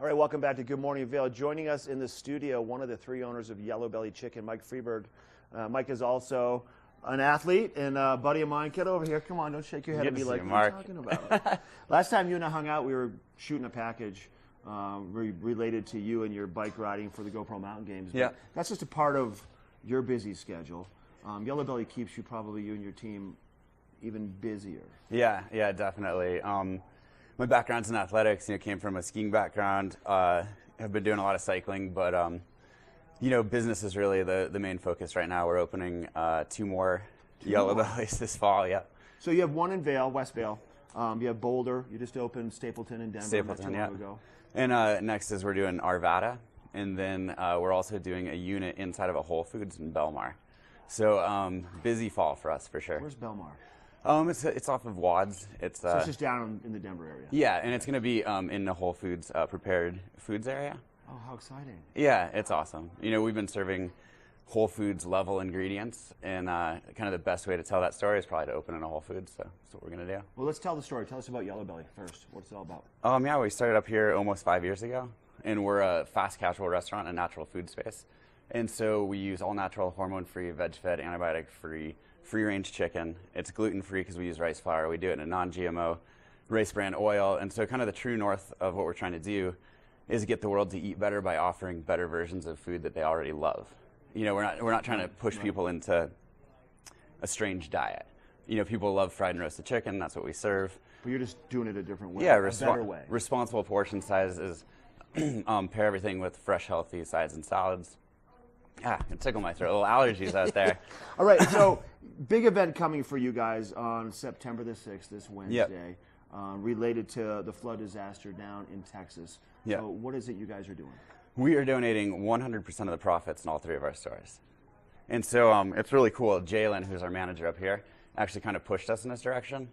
All right, welcome back to Good Morning Vail. Joining us in the studio, one of the three owners of Yellow Belly Chicken, Mike Friedberg. Mike is also an athlete and a buddy of mine. Get over here. Come on, don't shake your head at me like, what are you talking about? Last time you and I hung out, we were shooting a package related to you and your bike riding for the GoPro Mountain Games. Yeah. But that's just a part of your busy schedule. Yellow Belly keeps you, probably you and your team, even busier. Yeah, definitely. My background's in athletics. Came from a skiing background. Have been doing a lot of cycling, but business is really the main focus right now. We're opening two more Yellow Bellies this fall. Yeah. So you have one in Vail, West Vail. You have Boulder. You just opened Stapleton in Denver. Stapleton, not too long ago. And next is we're doing Arvada, and then we're also doing a unit inside of a Whole Foods in Belmar. So busy fall for us for sure. Where's Belmar? It's off of Wads. So it's just down in the Denver area. Yeah, and it's going to be in the Whole Foods prepared foods area. Oh, how exciting! Yeah, it's awesome. We've been serving Whole Foods level ingredients, and kind of the best way to tell that story is probably to open in a Whole Foods. So that's what we're going to do. Well, let's tell the story. Tell us about Yellow Belly first. What's it all about? Yeah, we started up here almost 5 years ago, and we're a fast casual restaurant, a natural food space. And so we use all natural, hormone-free, veg-fed, antibiotic-free, free-range chicken. It's gluten-free because we use rice flour. We do it in a non-GMO race brand oil. And so kind of the true north of what we're trying to do is get the world to eat better by offering better versions of food that they already love. We're not trying to push people into a strange diet. People love fried and roasted chicken. That's what we serve. But you're just doing it a different way. Yeah, a better way. Responsible portion sizes. Pair everything with fresh, healthy sides and salads. It tickled my throat. Little allergies out there. All right, so big event coming for you guys on September the 6th, this Wednesday, related to the flood disaster down in Texas. Yep. So what is it you guys are doing? We are donating 100% of the profits in all three of our stores. And so it's really cool. Jalen, who's our manager up here, actually kind of pushed us in this direction.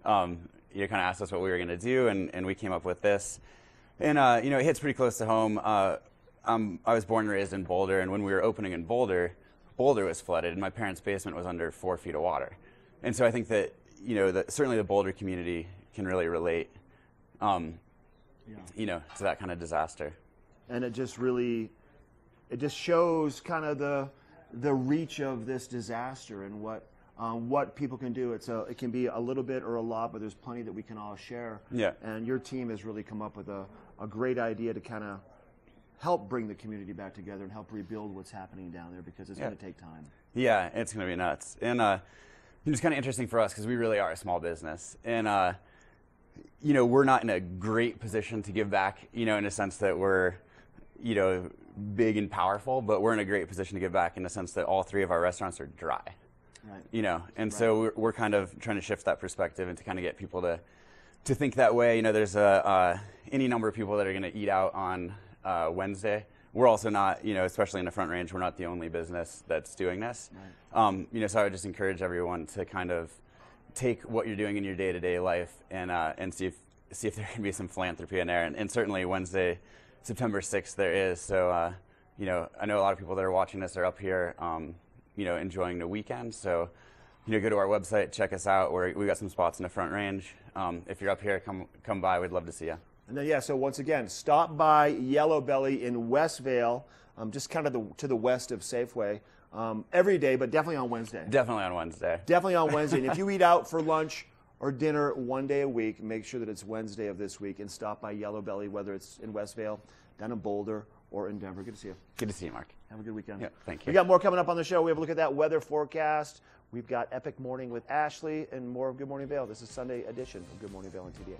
Kind of asked us what we were going to do, and we came up with this. And, it hits pretty close to home. I was born and raised in Boulder, and when we were opening in Boulder, Boulder was flooded, and my parents' basement was under 4 feet of water. And so I think that, certainly the Boulder community can really relate, to that kind of disaster. And it just shows kind of the reach of this disaster and what people can do. It can be a little bit or a lot, but there's plenty that we can all share. Yeah. And your team has really come up with a great idea to kind of help bring the community back together and help rebuild what's happening down there, because it's going to take time. Yeah, it's going to be nuts. And it's kind of interesting for us because we really are a small business. And, we're not in a great position to give back, in a sense that we're, big and powerful, but we're in a great position to give back in the sense that all three of our restaurants are dry. Right. And so we're kind of trying to shift that perspective and to kind of get people to think that way. There's any number of people that are going to eat out on Wednesday. We're also not, especially in the Front Range, we're not the only business that's doing this. Right. So I would just encourage everyone to kind of take what you're doing in your day-to-day life and see if there can be some philanthropy in there. And certainly Wednesday, September 6th, there is. So, I know a lot of people that are watching this are up here, enjoying the weekend. So, go to our website, check us out. We got some spots in the Front Range. If you're up here, come by. We'd love to see you. And then, so once again, stop by Yellow Belly in West Vail, just kind of to the west of Safeway, every day, but definitely on Wednesday. Definitely on Wednesday. Definitely on Wednesday. And if you eat out for lunch or dinner one day a week, make sure that it's Wednesday of this week and stop by Yellow Belly, whether it's in West Vail, down in Boulder, or in Denver. Good to see you. Good to see you, Mark. Have a good weekend. Yeah, thank you. We got more coming up on the show. We have a look at that weather forecast. We've got Epic Morning with Ashley and more of Good Morning Vail. This is Sunday edition of Good Morning Vail on TDA.